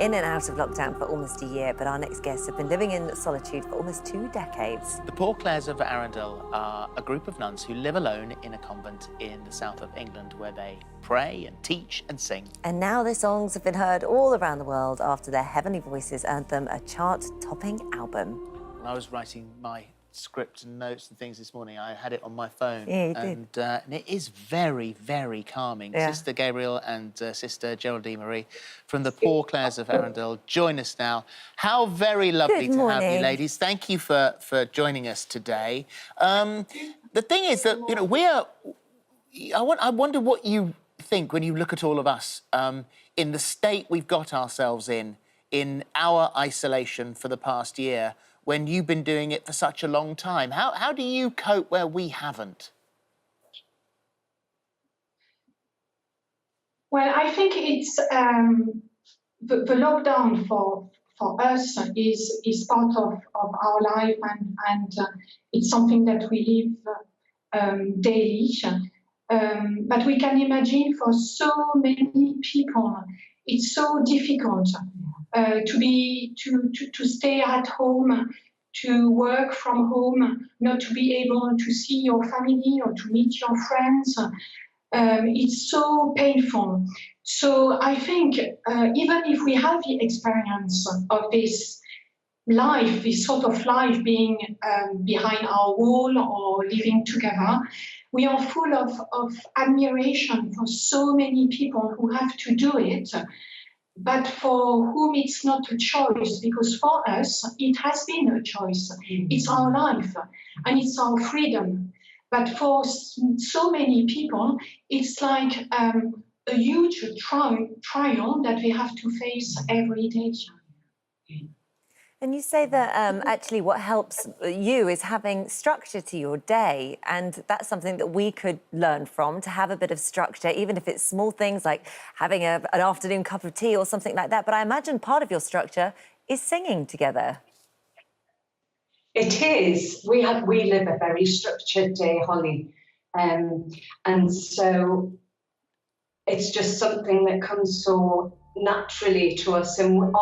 in and out of lockdown for almost a year, but our next guests have been living in solitude for almost 2 decades. The Poor Clares of Arundel are a group of nuns who live alone in a convent in the south of England where they pray and teach and sing. And now their songs have been heard all around the world after their heavenly voices earned them a chart-topping album. When I was writing my script and notes and things this morning, I had it on my phone. Yeah, you and it is very, very calming. Yeah. Sister Gabriel and Sister Geraldine-Marie from the Poor Clares of Arundel join us now. How very lovely to have you, ladies. Thank you for joining us today. The thing is that, you know, I wonder what you think when you look at all of us in the state we've got ourselves in our isolation for the past year, when you've been doing it for such a long time. How do you cope where we haven't? Well, I think it's the lockdown for us is part of our life, and it's something that we live daily. But we can imagine for so many people, it's so difficult to stay at home, to work from home, not to be able to see your family or to meet your friends. It's so painful. So I think even if we have the experience of this life, this sort of life being behind our wall or living together, we are full of admiration for so many people who have to do it, but for whom it's not a choice, because for us, it has been a choice. It's our life and it's our freedom. But for so many people, it's like a huge trial that they have to face every day. And you say that actually what helps you is having structure to your day, and that's something that we could learn from, to have a bit of structure, even if it's small things like having an afternoon cup of tea or something like that. But I imagine part of your structure is singing together. It is. We live a very structured day, Holly, and so it's just something that comes so naturally to us, and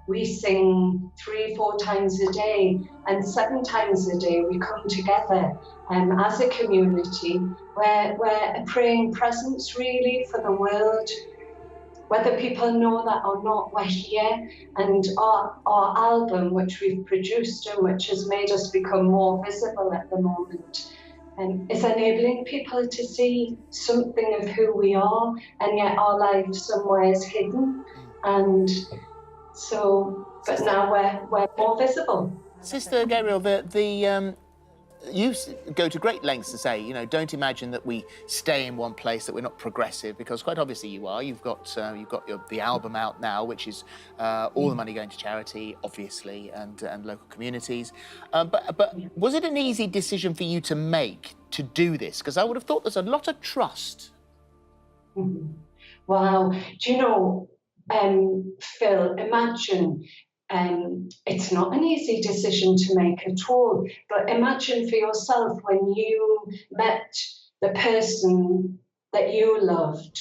we sing 3-4 times a day, and 7 times a day we come together as a community. We're a praying presence really for the world. Whether people know that or not, we're here, and our album, which we've produced and which has made us become more visible at the moment, is enabling people to see something of who we are, and yet our life somewhere is hidden. And so, but now we're more visible. Sister Gabriel, you go to great lengths to say, you know, don't imagine that we stay in one place, that we're not progressive, because quite obviously you are. You've got the album out now, which is all the money going to charity, obviously, and local communities. But was it an easy decision for you to make to do this? Because I would have thought there's a lot of trust. Mm-hmm. Wow. Do you know, Phil, imagine. It's not an easy decision to make at all, but imagine for yourself when you met the person that you loved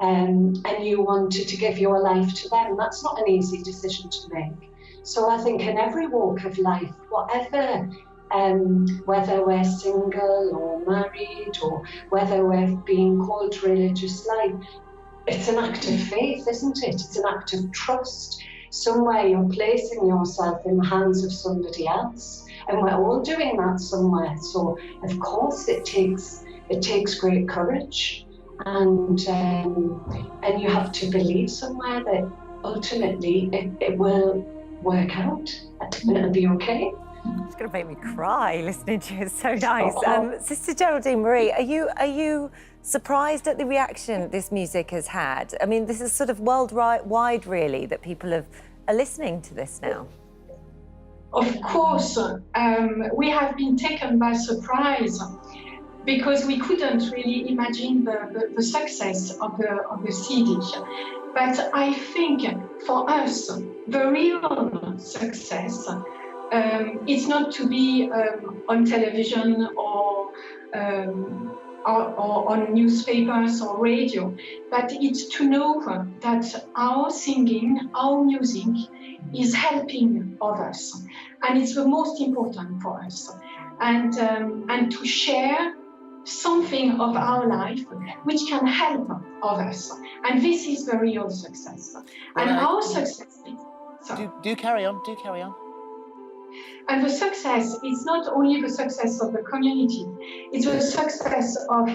and you wanted to give your life to them. That's not an easy decision to make. So I think in every walk of life, whatever, whether we're single or married or whether we're being called to religious life, it's an act of faith, isn't it? It's an act of trust. Somewhere you're placing yourself in the hands of somebody else, and we're all doing that somewhere. So of course it takes great courage, and you have to believe somewhere that ultimately it will work out and it'll be okay. It's going to make me cry listening to you. It's so nice. Sister Geraldine-Marie, are you surprised at the reaction this music has had? I mean, this is sort of worldwide, really, that people are listening to this now. Of course, we have been taken by surprise, because we couldn't really imagine the success of the CD. But I think for us, the real success is not to be on television or or on newspapers or radio, but it's to know that our singing, our music is helping others, and it's the most important for us, and to share something of our life which can help others, and this is the real success. And our success is... Do carry on, do carry on. And the success is not only the success of the community, it's the success of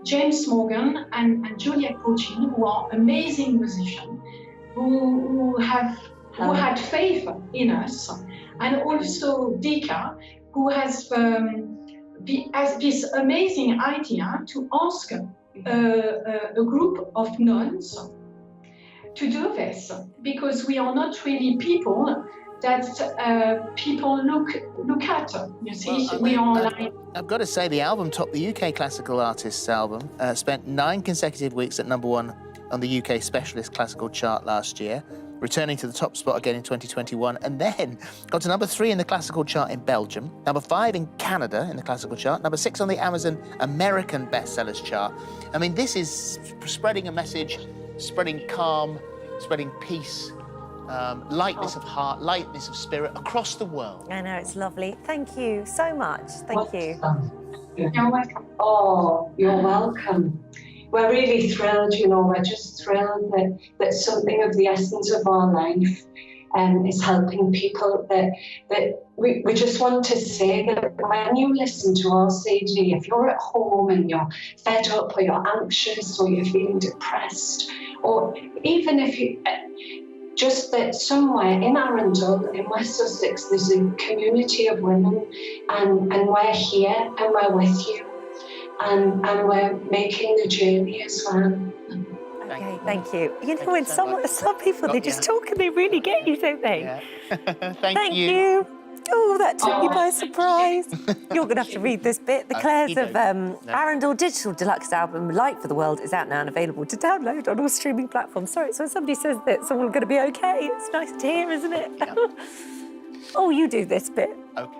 James Morgan and Juliet Cochin, who are amazing musicians, who had faith in us, and also Dika, who has this amazing idea to ask a group of nuns to do this, because we are not really people that people look at. You see, well, I've got to say, the album topped the UK Classical Artists album, spent 9 consecutive weeks at #1 on the UK Specialist Classical chart last year, returning to the top spot again in 2021, and then got to #3 in the classical chart in Belgium, #5 in Canada in the classical chart, #6 on the Amazon American bestsellers chart. I mean, this is spreading a message, spreading calm, spreading peace, lightness of heart, lightness of spirit across the world. I know, it's lovely. Thank you so much. Thank you. You're welcome. Oh, you're welcome. We're really thrilled, you know, we're just thrilled that something of the essence of our life is helping people, that we just want to say that when you listen to our CD, if you're at home and you're fed up or you're anxious or you're feeling depressed, or even if you... just that somewhere in Arundel, in West Sussex, there's a community of women, and we're here and we're with you, and we're making the journey as well. Okay, thank you. You know, when some people, they just talk and they really get you, don't they? Yeah. Thank you. Oh, that took me by surprise. You're going to have to read this bit. The Clares of Arundel digital deluxe album, Light for the World, is out now and available to download on all streaming platforms. Sorry, so when somebody says that it's all going to be okay, it's nice to hear, isn't it? Yeah. Oh, you do this bit. Okay.